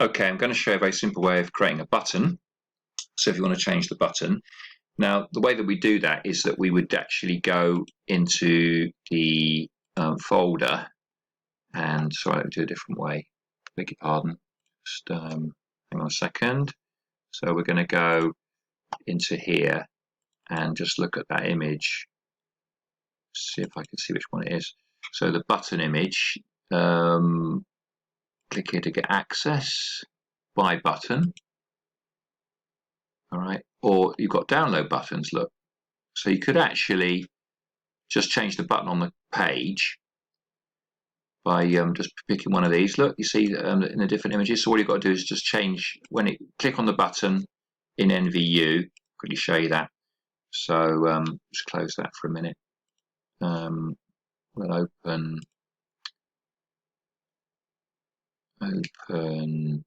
Okay, I'm going to show you a very simple way of creating a button. So if you want to change the button, now the way that we do that is that we would actually go into the folder, and sorry, I'll do a different way. Beg your pardon. Just hang on a second. So we're going to go into here and just look at that image. See if I can see which one it is. So the button image. Click here to get access. Buy button. All right, or you've got download buttons. Look, so you could actually just change the button on the page by just picking one of these. Look, you see in the different images. So all you've got to do is just change when it click on the button in NVU. Quickly show you that. So just close that for a minute. We'll open index.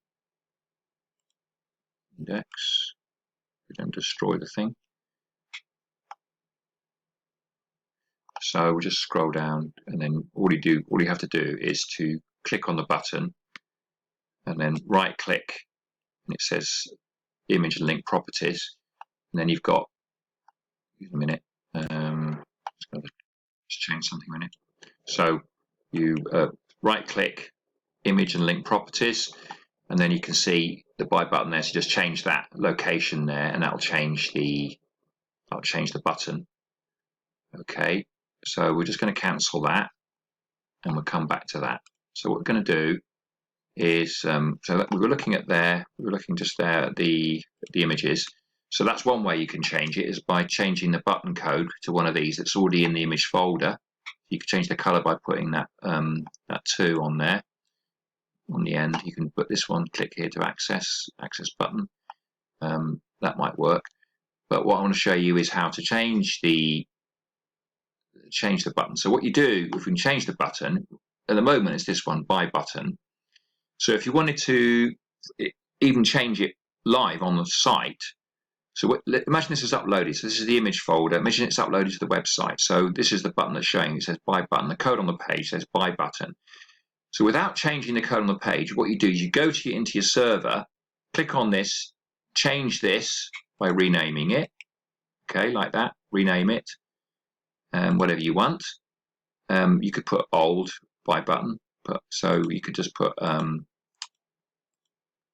We don't destroy the thing. So we'll just scroll down, and then all you have to do is to click on the button, and then right click, and it says image and link properties, and then you've got, a minute, just change something a minute. So you right click, image and link properties, and then you can see the buy button there. So just change that location there, and that'll change the button. Okay, so we're just going to cancel that, and we'll come back to that. So what we're going to do is, so we were looking at there, we were looking just there at the images. So that's one way you can change it, is by changing the button code to one of these that's already in the image folder. You can change the color by putting that that 2 on there on the end. You can put this one, click here to access button. That might work. But what I want to show you is how to change the button. So what you do, if we can change the button, at the moment it's this one, buy button. So if you wanted to even change it live on the site, so imagine this is uploaded. So this is the image folder. Imagine it's uploaded to the website. So this is the button that's showing. It says buy button. The code on the page says buy button. So without changing the code on the page, what you do is you go into your server, click on this, change this by renaming it. Okay, like that. Rename it, whatever you want. You could put old buy button. So you could just put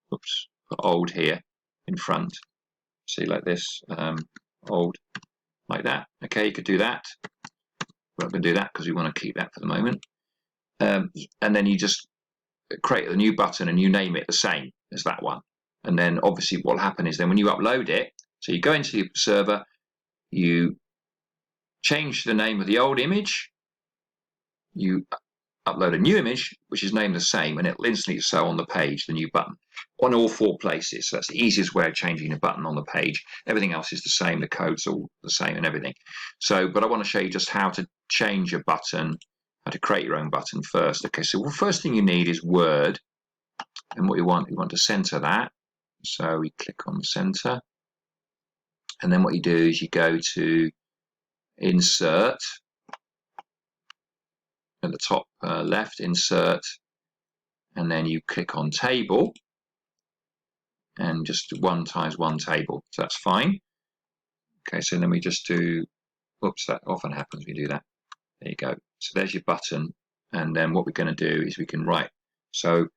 put old here in front. See, like this, old, like that. Okay, you could do that. We're not going to do that because we want to keep that for the moment. And then you just create a new button and you name it the same as that one. And then obviously what will happen is then when you upload it, so you go into your server, you change the name of the old image, you upload a new image which is named the same, and it'll instantly show on the page the new button on all 4 places. So that's the easiest way of changing a button on the page. Everything else is the same, the code's all the same and everything. So but I want to show you just how to change a button, how to create your own button first. Okay, so the first thing you need is Word, and what you want to center that. So we click on center, and then what you do is you go to insert at the top left, insert, and then you click on table, and just 1 times 1 table, so that's fine. Okay, so then we just do, oops, that often happens, we do that. There you go. So there's your button, and then what we're going to do is we can write. So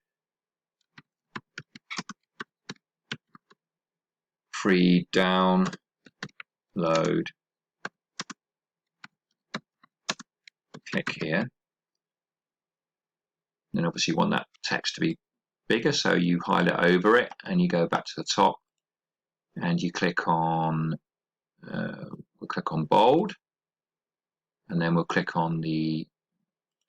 free download, click here. Then obviously you want that text to be bigger, so you highlight over it and you go back to the top and you click on we'll click on bold, and then we'll click on the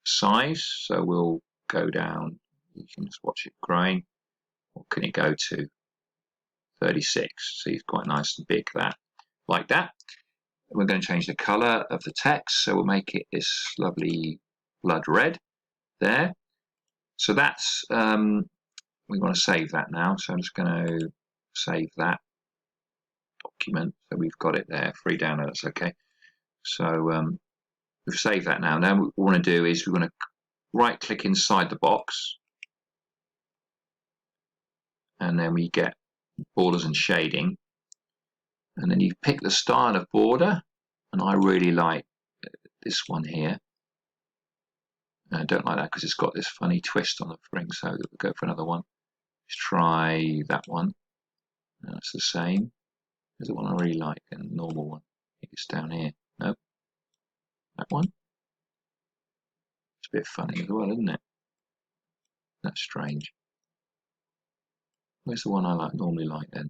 size. So we'll go down, you can just watch it growing. What can it go to? 36. See, it's quite nice and big, that, like that. And we're going to change the color of the text, so we'll make it this lovely blood red there. So that's we want to save that now, so I'm just going to save that document. So we've got it there, free download, that's okay. So we've saved that now. Now what we want to do is we want to right click inside the box, and then we get borders and shading, and then you pick the style of border, and I really like this one here. I don't like that because it's got this funny twist on the ring, so we'll go for another one. Let's try that one. That's the same. There's the one I really like, and the normal one. I think it's down here. Nope. That one. It's a bit funny as well, isn't it? That's strange. Where's the one I normally like then?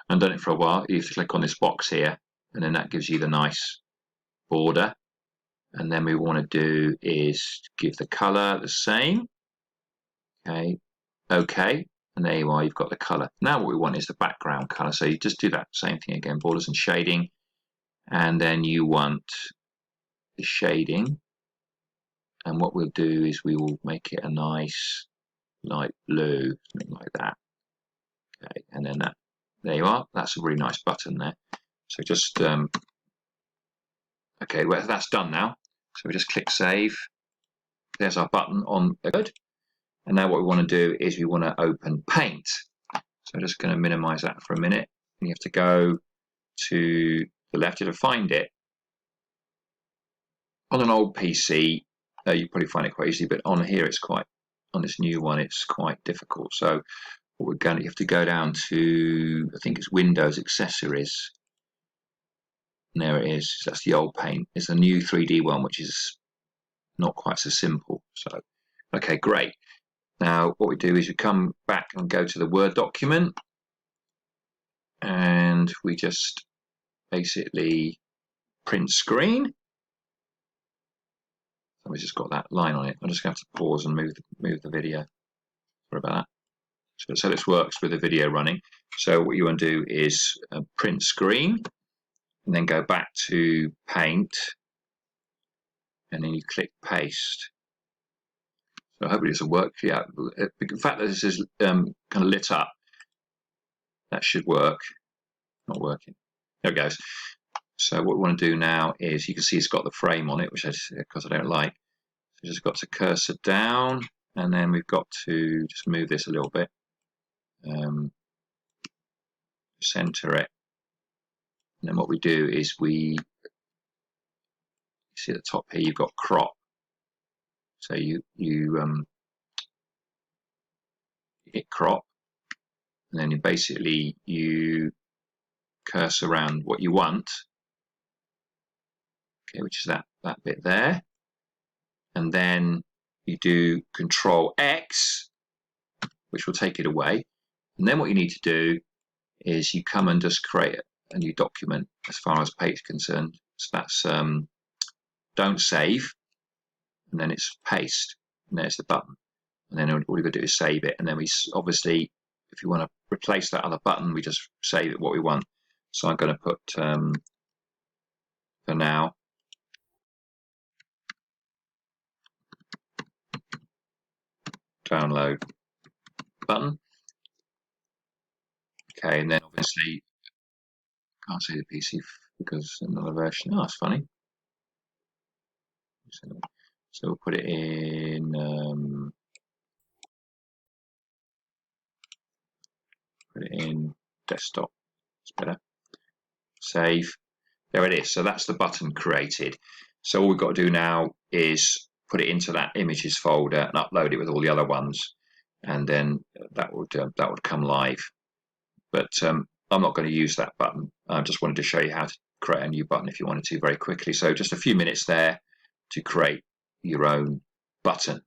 I've done it for a while. You have to click on this box here, and then that gives you the nice border. And then we want to do is give the color the same. Okay, and there you are, you've got the color. Now what we want is the background color, so you just do that same thing again, borders and shading, and then you want the shading, and what we'll do is we will make it a nice light blue, something like that. Okay, and then that, there you are, that's a really nice button there. So just okay, well that's done now, so we just click save. There's our button on the code. And now what we want to do is we want to open Paint. So I'm just going to minimize that for a minute. And you have to go to the left to find it. On an old PC, you probably find it quite easy, but on here it's quite, on this new one, it's quite difficult. So what we're going to, you have to go down to, I think it's Windows Accessories. And there it is. That's the old Paint. It's a new 3D one, which is not quite so simple. So, okay, great. Now what we do is we come back and go to the Word document, and we just basically print screen. So we just got that line on it. I'm just going to have to pause and move the video. Sorry about that. So this works with the video running. So what you want to do is print screen, and then go back to Paint, and then you click paste. So hopefully this will work. Yeah, the fact that this is kind of lit up, that should work. Not working. There it goes. So what we want to do now is, you can see it's got the frame on it, which because I don't like. So just got to cursor down, and then we've got to just move this a little bit. Center it. And then what we do is you see at the top here you've got crop. So you hit crop, and then you cursor around what you want, okay, which is that bit there, and then you do Control X, which will take it away. And then what you need to do is you come and just create a new document as far as Paint is concerned. So that's don't save, and then it's paste, and there's the button. And then all we've got to do is save it, and then we obviously, if you want to replace that other button, we just save it what we want. So I'm going to put for now download button. Okay, and then obviously can't see the PC because another version. Oh, that's funny. So we'll put it in. Put it in desktop. It's better. Save. There it is. So that's the button created. So all we've got to do now is put it into that images folder and upload it with all the other ones, and then that would come live. But I'm not going to use that button. I just wanted to show you how to create a new button if you wanted to very quickly. So just a few minutes there to create your own button.